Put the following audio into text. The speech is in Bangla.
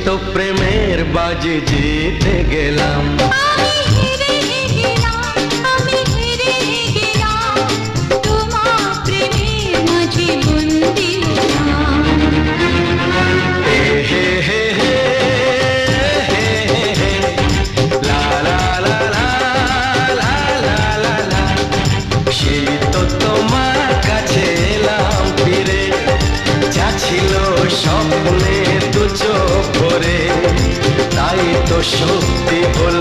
তো প্রেমের বাজি জিতে গেলাম। আমি হেরে গেলাম, আমি হেরে গেলাম, তোমার প্রেমের মাঝে বন্দী হলাম। হে হে হে হে হে হে হে, লা লা লা লা লা লা লা লা। সেই তো তোমার কাছে এলাম ফিরে, যা ছিল স্বপ্নে দু চোখ ভরে, তাই তো সত্যি হলো